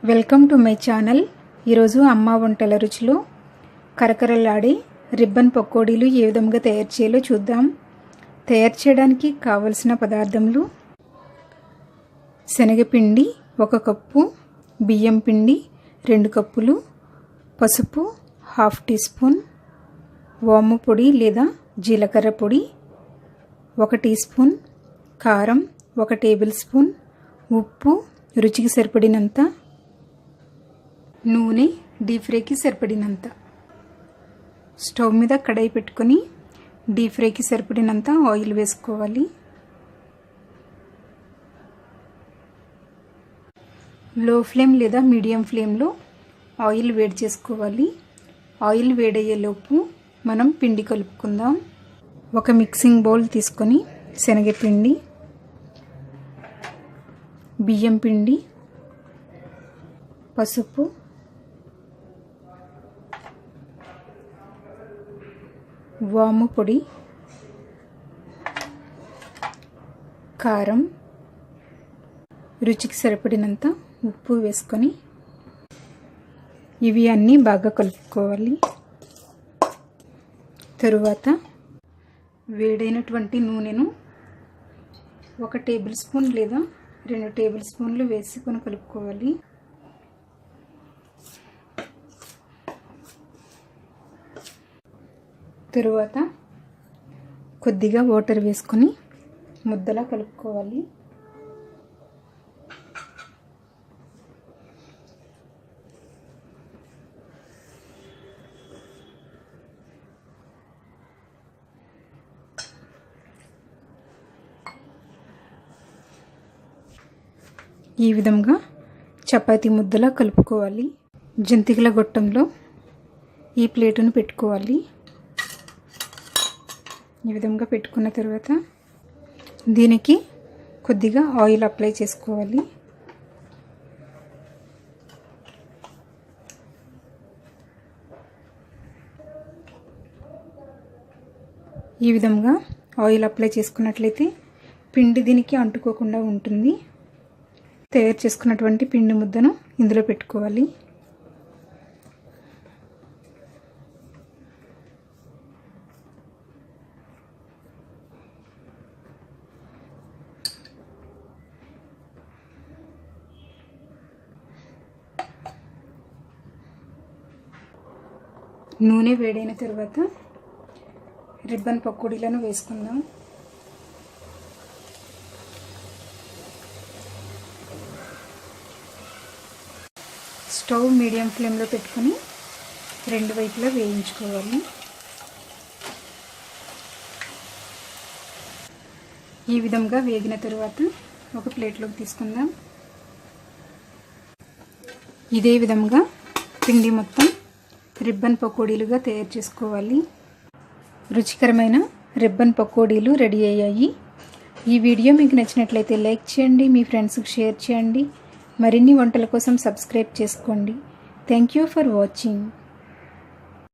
Welcome to my channel. ఈరోజు అమ్మ వంటల రుచిలో కరకరలాడే రిబ్బన్ పకోడీలు ఏ విధంగా తయారు చేయాలో చూద్దాం. తయారు చేయడానికి కావలసిన పదార్థములు: శనగపిండి 1 కప్పు, బియ్యం పిండి 2 కప్పులు, పసుపు 1/2 టీ స్పూన్, వాము పొడి లేదా జీలకర్ర పొడి 1 టీ స్పూన్, కారం 1 టేబుల్ స్పూన్, ఉప్పు రుచికి సరిపడినంత, నూనె డీప్ ఫ్రైకి సరిపడినంత. స్టవ్ మీద కడాయి పెట్టుకొని డీప్ ఫ్రైకి సరిపడినంత ఆయిల్ వేసుకోవాలి. లో ఫ్లేమ్ లేదా మీడియం ఫ్లేమ్లో ఆయిల్ వేడి చేసుకోవాలి. ఆయిల్ వేడయ్యేలోపు మనం పిండి కలుపుకుందాం. ఒక మిక్సింగ్ బౌల్ తీసుకొని శనగపిండి, బియ్యం పిండి, పసుపు, వాము పొడి, కారం, రుచికి సరిపడినంత ఉప్పు వేసుకొని ఇవి అన్నీ బాగా కలుపుకోవాలి. తరువాత వేడైనటువంటి నూనెను 1 టేబుల్ స్పూన్ లేదా 2 టేబుల్ స్పూన్లు వేసుకొని కలుపుకోవాలి. తరువాత కొద్దిగా వాటర్ వేసుకొని ముద్దలా కలుపుకోవాలి. ఈ విధంగా చపాతీ ముద్దలా కలుపుకోవాలి. జంతికల గొట్టంలో ఈ ప్లేటును పెట్టుకోవాలి. ఈ విధంగా పెట్టుకున్న తర్వాత దీనికి కొద్దిగా ఆయిల్ అప్లై చేసుకోవాలి. ఈ విధంగా ఆయిల్ అప్లై చేసుకున్నట్లయితే పిండి దీనికి అంటుకోకుండా ఉంటుంది. తయారు చేసుకున్నటువంటి పిండి ముద్దను ఇందులో పెట్టుకోవాలి. నూనె వేడైన తర్వాత రిబ్బన్ పకోడీలను వేసుకుందాం. స్టవ్ మీడియం ఫ్లేమ్లో పెట్టుకొని 2 వైపులా వేయించుకోవాలి. ఈ విధంగా వేగిన తర్వాత ఒక ప్లేట్లోకి తీసుకుందాం. ఇదే విధంగా పిండి మొత్తం రిబ్బన్ పకోడీలుగా తయారు చేసుకోవాలి. రుచికరమైన రిబ్బన్ పకోడీలు రెడీ అయ్యాయి. ఈ వీడియో మీకు నచ్చినట్లయితే లైక్ చేయండి, మీ ఫ్రెండ్స్కి షేర్ చేయండి. మరిన్ని వంటల కోసం సబ్స్క్రైబ్ చేసుకోండి. Thank you for watching.